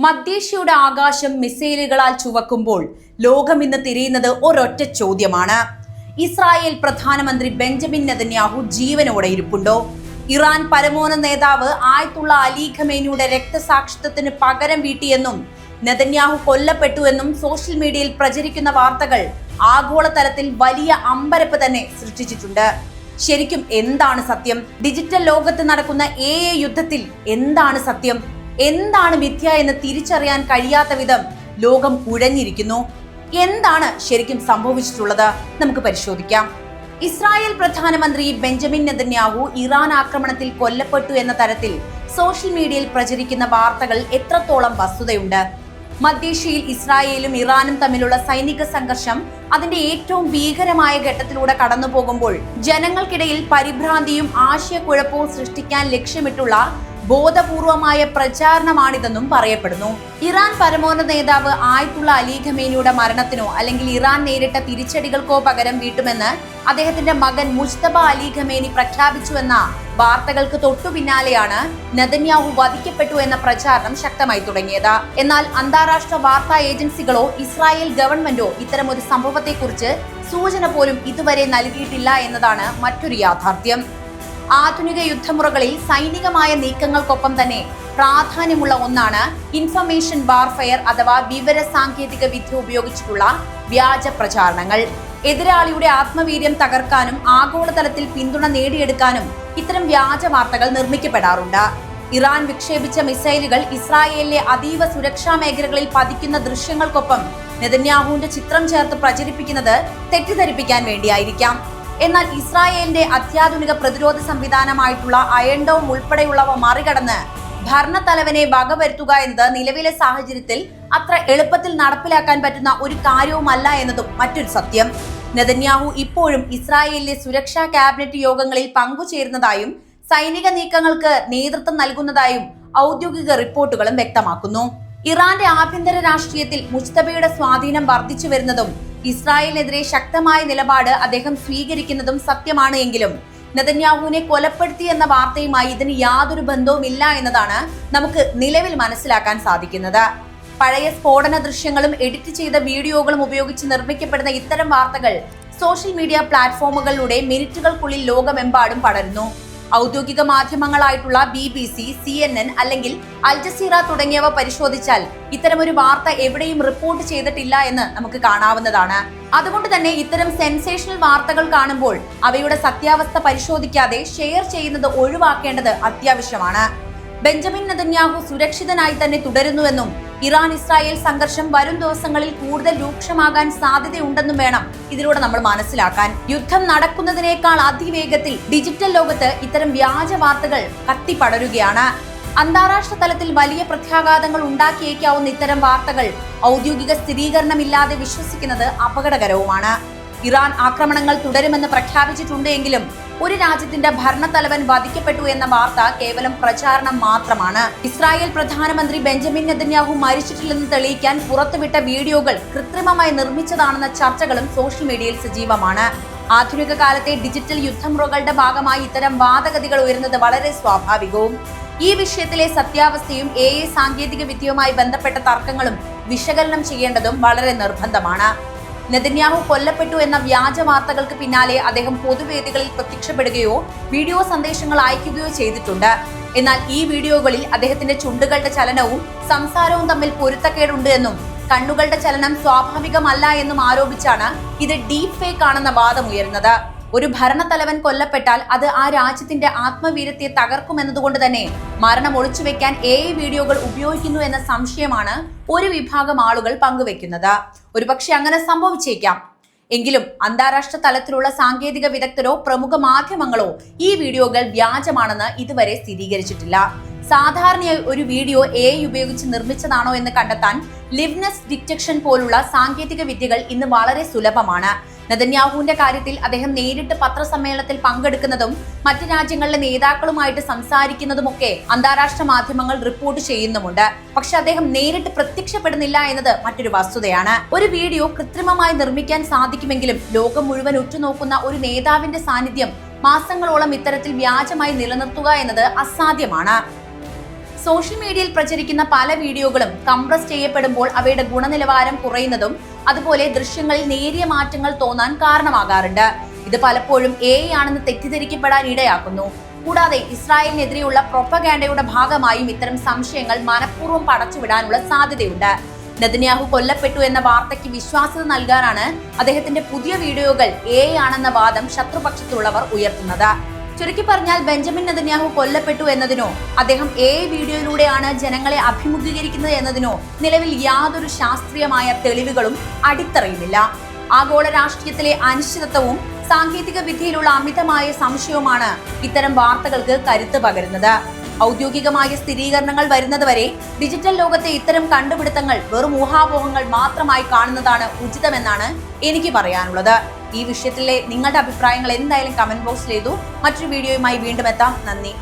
മധ്യേഷ്യയുടെ ആകാശം മിസൈലുകളാൽ ചുവക്കുമ്പോൾ ലോകം ഇന്ന് തിരിയുന്നത് ഒരൊറ്റ ചോദ്യമാണ്. ഇസ്രായേൽ പ്രധാനമന്ത്രി ബെഞ്ചമിൻ നെതന്യാഹു ജീവനോടെ ഇരിപ്പുണ്ടോ? ഇറാൻ പരമോന്നത നേതാവ് ആയത്തുള്ള അലി ഖമേനിയുടെ രക്തസാക്ഷിത്വത്തിന് പകരം വീട്ടിയെന്നും നെതന്യാഹു കൊല്ലപ്പെട്ടു എന്നും സോഷ്യൽ മീഡിയയിൽ പ്രചരിക്കുന്ന വാർത്തകൾ ആഗോളതലത്തിൽ വലിയ അമ്പരപ്പ് തന്നെ സൃഷ്ടിച്ചിട്ടുണ്ട്. ശരിക്കും എന്താണ് സത്യം? ഡിജിറ്റൽ ലോകത്ത് നടക്കുന്ന AI യുദ്ധത്തിൽ എന്താണ് സത്യം, എന്താണ് മിഥ്യ എന്ന് തിരിച്ചറിയാൻ കഴിയാത്ത വിധം ലോകം കുഴഞ്ഞിരിക്കുന്നു. എന്താണ് ശരിക്കും സംഭവിച്ചിട്ടുള്ളത്? നമുക്ക് പരിശോധിക്കാം. ഇസ്രായേൽ പ്രധാനമന്ത്രി ബെഞ്ചമിൻ നെതന്യാഹു ഇറാൻ ആക്രമണത്തിൽ കൊല്ലപ്പെട്ടു എന്ന തരത്തിൽ സോഷ്യൽ മീഡിയയിൽ പ്രചരിക്കുന്ന വാർത്തകൾ എത്രത്തോളം വസ്തുതയുണ്ട്? മധ്യേഷ്യയിൽ ഇസ്രായേലും ഇറാനും തമ്മിലുള്ള സൈനിക സംഘർഷം അതിന്റെ ഏറ്റവും ഭീകരമായ ഘട്ടത്തിലൂടെ കടന്നു പോകുമ്പോൾ ജനങ്ങൾക്കിടയിൽ പരിഭ്രാന്തിയും ആശയക്കുഴപ്പവും സൃഷ്ടിക്കാൻ ലക്ഷ്യമിട്ടുള്ള ബോധപൂർവമായ പ്രചാരണമാണിതെന്നും പറയപ്പെടുന്നു. ഇറാൻ പരമോന്നത നേതാവ് ആയത്തുള്ള അലി ഖമേനിയുടെ മരണത്തിനോ അല്ലെങ്കിൽ ഇറാൻ നേരിട്ട തിരിച്ചടികൾക്കോ പകരം വീട്ടുമെന്ന് അദ്ദേഹത്തിന്റെ മകൻ മുജ്തബ അലി ഖമേനി പ്രഖ്യാപിച്ചുവെന്ന വാർത്തകൾക്ക് തൊട്ടു പിന്നാലെയാണ് നെതന്യാഹു വധിക്കപ്പെട്ടു എന്ന പ്രചാരണം ശക്തമായി തുടങ്ങിയത്. എന്നാൽ അന്താരാഷ്ട്ര വാർത്താ ഏജൻസികളോ ഇസ്രായേൽ ഗവൺമെന്റോ ഇത്തരമൊരു സംഭവത്തെക്കുറിച്ച് സൂചന പോലും ഇതുവരെ നൽകിയിട്ടില്ല എന്നതാണ് മറ്റൊരു യാഥാർത്ഥ്യം. ആധുനിക യുദ്ധമുറകളിൽ സൈനികമായ നീക്കങ്ങൾക്കൊപ്പം തന്നെ പ്രാധാന്യമുള്ള ഒന്നാണ് ഇൻഫർമേഷൻ വാർഫെയർ അഥവാ വിവര സാങ്കേതിക വിദ്യ ഉപയോഗിച്ചിട്ടുള്ള വ്യാജ പ്രചാരണങ്ങൾ. എതിരാളിയുടെ ആത്മവീര്യം തകർക്കാനും ആഗോളതലത്തിൽ പിന്തുണ നേടിയെടുക്കാനും ഇത്തരം വ്യാജ വാർത്തകൾ നിർമ്മിക്കപ്പെടാറുണ്ട്. ഇറാൻ വിക്ഷേപിച്ച മിസൈലുകൾ ഇസ്രായേലിലെ അതീവ സുരക്ഷാ മേഖലകളിൽ പതിക്കുന്ന ദൃശ്യങ്ങൾക്കൊപ്പം നെതന്യാഹുവിന്റെ ചിത്രം ചേർത്ത് പ്രചരിപ്പിക്കുന്നത് തെറ്റിദ്ധരിപ്പിക്കാൻ വേണ്ടിയായിരിക്കാം. എന്നാൽ ഇസ്രായേലിന്റെ അത്യാധുനിക പ്രതിരോധ സംവിധാനമായിട്ടുള്ള അയൺ ഡോം ഉൾപ്പെടെയുള്ളവ മറികടന്ന് ഭരണത്തലവനെ വകവരുത്തുക എന്നത് നിലവിലെ സാഹചര്യത്തിൽ അത്ര എളുപ്പത്തിൽ നടപ്പിലാക്കാൻ പറ്റുന്ന ഒരു കാര്യവുമല്ല എന്നതും മറ്റൊരു സത്യം. നെതന്യാഹു ഇപ്പോഴും ഇസ്രായേലിലെ സുരക്ഷാ ക്യാബിനറ്റ് യോഗങ്ങളിൽ പങ്കുചേരുന്നതായും സൈനിക നീക്കങ്ങൾക്ക് നേതൃത്വം നൽകുന്നതായും ഔദ്യോഗിക റിപ്പോർട്ടുകളും വ്യക്തമാക്കുന്നു. ഇറാന്റെ ആഭ്യന്തര രാഷ്ട്രീയത്തിൽ മുജ്തബയുടെ സ്വാധീനം വർദ്ധിച്ചു വരുന്നതും ഇസ്രായേലിനെതിരെ ശക്തമായ നിലപാട് അദ്ദേഹം സ്വീകരിക്കുന്നതും സത്യമാണ് എങ്കിലും നെതന്യാഹുവിനെ കൊലപ്പെടുത്തി എന്ന വാർത്തയുമായി ഇതിന് യാതൊരു ബന്ധവുമില്ല എന്നതാണ് നമുക്ക് നിലവിൽ മനസ്സിലാക്കാൻ സാധിക്കുന്നത്. പഴയ സ്ഫോടന ദൃശ്യങ്ങളും എഡിറ്റ് ചെയ്ത വീഡിയോകളും ഉപയോഗിച്ച് നിർമ്മിക്കപ്പെടുന്ന ഇത്തരം വാർത്തകൾ സോഷ്യൽ മീഡിയ പ്ലാറ്റ്ഫോമുകളിലൂടെ മിനിറ്റുകൾക്കുള്ളിൽ ലോകമെമ്പാടും പടരുന്നു. ഔദ്യോഗിക മാധ്യമങ്ങളായിട്ടുള്ള BBC, CNN അല്ലെങ്കിൽ അൽ ജസീറ തുടങ്ങിയവ പരിശോധിച്ചാൽ ഇത്തരമൊരു വാർത്ത എവിടെയും റിപ്പോർട്ട് ചെയ്തിട്ടില്ല എന്ന് നമുക്ക് കാണാവുന്നതാണ്. അതുകൊണ്ട് തന്നെ ഇത്തരം സെൻസേഷണൽ വാർത്തകൾ കാണുമ്പോൾ അവയുടെ സത്യാവസ്ഥ പരിശോധിക്കാതെ ഷെയർ ചെയ്യുന്നത് ഒഴിവാക്കേണ്ടത് അത്യാവശ്യമാണ്. ബെഞ്ചമിൻ നെതന്യാഹു സുരക്ഷിതനായി തന്നെ തുടരുന്നുവെന്നും ഇറാൻ ഇസ്രായേൽ സംഘർഷം വരും ദിവസങ്ങളിൽ കൂടുതൽ രൂക്ഷമാകാൻ സാധ്യതയുണ്ടെന്നും വേണം ഇതിലൂടെ നമ്മൾ മനസ്സിലാക്കാൻ. യുദ്ധം നടക്കുന്നതിനേക്കാൾ അതിവേഗത്തിൽ ഡിജിറ്റൽ ലോകത്ത് ഇത്തരം വ്യാജ വാർത്തകൾ കത്തിപ്പടരുകയാണ്. അന്താരാഷ്ട്ര തലത്തിൽ വലിയ പ്രത്യാഘാതങ്ങൾ ഉണ്ടാക്കിയേക്കാവുന്ന ഇത്തരം വാർത്തകൾ ഔദ്യോഗിക സ്ഥിരീകരണമില്ലാതെ വിശ്വസിക്കുന്നത് അപകടകരവുമാണ്. ഇറാൻ ആക്രമണങ്ങൾ തുടരുമെന്ന് പ്രഖ്യാപിച്ചിട്ടുണ്ട് എങ്കിലും ഒരു രാജ്യത്തിന്റെ ഭരണത്തലവൻ വധിക്കപ്പെട്ടു എന്ന വാർത്ത കേവലം പ്രചാരണം മാത്രമാണ്. ഇസ്രായേൽ പ്രധാനമന്ത്രി ബെഞ്ചമിൻ നെതന്യാഹു മരിച്ചിട്ടില്ലെന്ന് തെളിയിക്കാൻ പുറത്തുവിട്ട വീഡിയോകൾ കൃത്രിമമായി നിർമ്മിച്ചതാണെന്ന ചർച്ചകളും സോഷ്യൽ മീഡിയയിൽ സജീവമാണ്. ആധുനിക കാലത്തെ ഡിജിറ്റൽ യുദ്ധമുറകളുടെ ഭാഗമായി ഇത്തരം വാദഗതികൾ ഉയരുന്നത് വളരെ സ്വാഭാവികവും. ഈ വിഷയത്തിലെ സത്യാവസ്ഥയും AI സാങ്കേതിക വിദ്യയുമായി ബന്ധപ്പെട്ട തർക്കങ്ങളും വിശകലനം ചെയ്യേണ്ടതും വളരെ നിർബന്ധമാണ്. നെതന്യാഹു കൊല്ലപ്പെട്ടു എന്ന വ്യാജ വാർത്തകൾക്ക് പിന്നാലെ അദ്ദേഹം പൊതുവേദികളിൽ പ്രത്യക്ഷപ്പെടുകയോ വീഡിയോ സന്ദേശങ്ങൾ അയക്കുകയോ ചെയ്തിട്ടുണ്ട്. എന്നാൽ ഈ വീഡിയോകളിൽ അദ്ദേഹത്തിന്റെ ചുണ്ടുകളുടെ ചലനവും സംസാരവും തമ്മിൽ പൊരുത്തക്കേടുണ്ട് എന്നും കണ്ണുകളുടെ ചലനം സ്വാഭാവികമല്ല എന്നും ആരോപിച്ചാണ് ഇത് ഡീപ് ഫേക്ക് ആണെന്ന വാദം ഉയർന്നത്. ഒരു ഭരണത്തലവൻ കൊല്ലപ്പെട്ടാൽ അത് ആ രാജ്യത്തിന്റെ ആത്മവീര്യത്തെ തകർക്കുമെന്നതുകൊണ്ട് തന്നെ മരണം ഒളിച്ചുവെക്കാൻ AI വീഡിയോകൾ ഉപയോഗിക്കുന്നു എന്ന സംശയമാണ് ഒരു വിഭാഗം ആളുകൾ പങ്കുവെക്കുന്നത്. ഒരുപക്ഷെ അങ്ങനെ സംഭവിച്ചേക്കാം. എങ്കിലും അന്താരാഷ്ട്ര തലത്തിലുള്ള സാങ്കേതിക വിദഗ്ധരോ പ്രമുഖ മാധ്യമങ്ങളോ ഈ വീഡിയോകൾ വ്യാജമാണെന്ന് ഇതുവരെ സ്ഥിരീകരിച്ചിട്ടില്ല. സാധാരണയായി ഒരു വീഡിയോ AI ഉപയോഗിച്ച് നിർമ്മിച്ചതാണോ എന്ന് കണ്ടെത്താൻ ലിവ്നെസ് ഡിറ്റക്ഷൻ പോലുള്ള സാങ്കേതിക വിദ്യകൾ ഇന്ന് വളരെ സുലഭമാണ്. നെതന്യാഹുവിന്റെ കാര്യത്തിൽ അദ്ദേഹം നേരിട്ട് പത്രസമ്മേളനത്തിൽ പങ്കെടുക്കുന്നതും മറ്റ് രാജ്യങ്ങളിലെ നേതാക്കളുമായിട്ട് സംസാരിക്കുന്നതുമൊക്കെ അന്താരാഷ്ട്ര മാധ്യമങ്ങൾ റിപ്പോർട്ട് ചെയ്യുന്നുമുണ്ട്. പക്ഷെ അദ്ദേഹം നേരിട്ട് പ്രത്യക്ഷപ്പെടുന്നില്ല എന്നത് മറ്റൊരു വസ്തുതയാണ്. ഒരു വീഡിയോ കൃത്രിമമായി നിർമ്മിക്കാൻ സാധിക്കുമെങ്കിലും ലോകം മുഴുവൻ ഉറ്റുനോക്കുന്ന ഒരു നേതാവിന്റെ സാന്നിധ്യം മാസങ്ങളോളം ഇത്തരത്തിൽ വ്യാജമായി നിലനിർത്തുക എന്നത് അസാധ്യമാണ്. സോഷ്യൽ മീഡിയയിൽ പ്രചരിക്കുന്ന പല വീഡിയോകളും കംപ്രസ് ചെയ്യപ്പെടുമ്പോൾ അവയുടെ ഗുണനിലവാരം കുറയുന്നതും അതുപോലെ ദൃശ്യങ്ങളിൽ നേരിയ മാറ്റങ്ങൾ തോന്നാൻ കാരണമാകാറുണ്ട്. ഇത് പലപ്പോഴും AI ആണെന്ന് തെറ്റിദ്ധരിക്കപ്പെടാൻ ഇടയാക്കുന്നു. കൂടാതെ ഇസ്രായേലിനെതിരെയുള്ള പ്രൊപ്പഗാൻഡയുടെ ഭാഗമായും ഇത്തരം സംശയങ്ങൾ മനഃപൂർവ്വം പടച്ചുവിടാനുള്ള സാധ്യതയുണ്ട്. നെതന്യാഹു കൊല്ലപ്പെട്ടു എന്ന വാർത്തയ്ക്ക് വിശ്വാസ്യത നൽകാനാണ് അദ്ദേഹത്തിന്റെ പുതിയ വീഡിയോകൾ AI ആണെന്ന വാദം ശത്രുപക്ഷത്തുള്ളവർ ഉയർത്തുന്നത്. ചുരുക്കി പറഞ്ഞാൽ ബെഞ്ചമിൻ നെതന്യാഹു കൊല്ലപ്പെട്ടു എന്നതിനോ അദ്ദേഹം AI വീഡിയോയിലൂടെയാണ് ജനങ്ങളെ അഭിമുഖീകരിക്കുന്നത് എന്നതിനോ നിലവിൽ യാതൊരു ശാസ്ത്രീയമായ തെളിവുകളും അടിത്തറയുമില്ല. ആഗോള രാഷ്ട്രീയത്തിലെ അനിശ്ചിതത്വവും സാങ്കേതിക വിദ്യയിലുള്ള അമിതമായ സംശയവുമാണ് ഇത്തരം വാർത്തകൾക്ക് കരുത്ത് പകരുന്നത്. ഔദ്യോഗികമായ സ്ഥിരീകരണങ്ങൾ വരുന്നതുവരെ ഡിജിറ്റൽ ലോകത്തെ ഇത്തരം കണ്ടുപിടുത്തങ്ങൾ വെറും ഊഹാപോഹങ്ങൾ മാത്രമായി കാണുന്നതാണ് ഉചിതമെന്നാണ് എനിക്ക് പറയാനുള്ളത്. ഈ വിഷയത്തിലെ നിങ്ങളുടെ അഭിപ്രായങ്ങൾ എന്തായാലും കമന്റ് ബോക്സിൽ ചെയ്തു. മറ്റൊരു വീഡിയോയുമായി വീണ്ടും എത്താം. നന്ദി.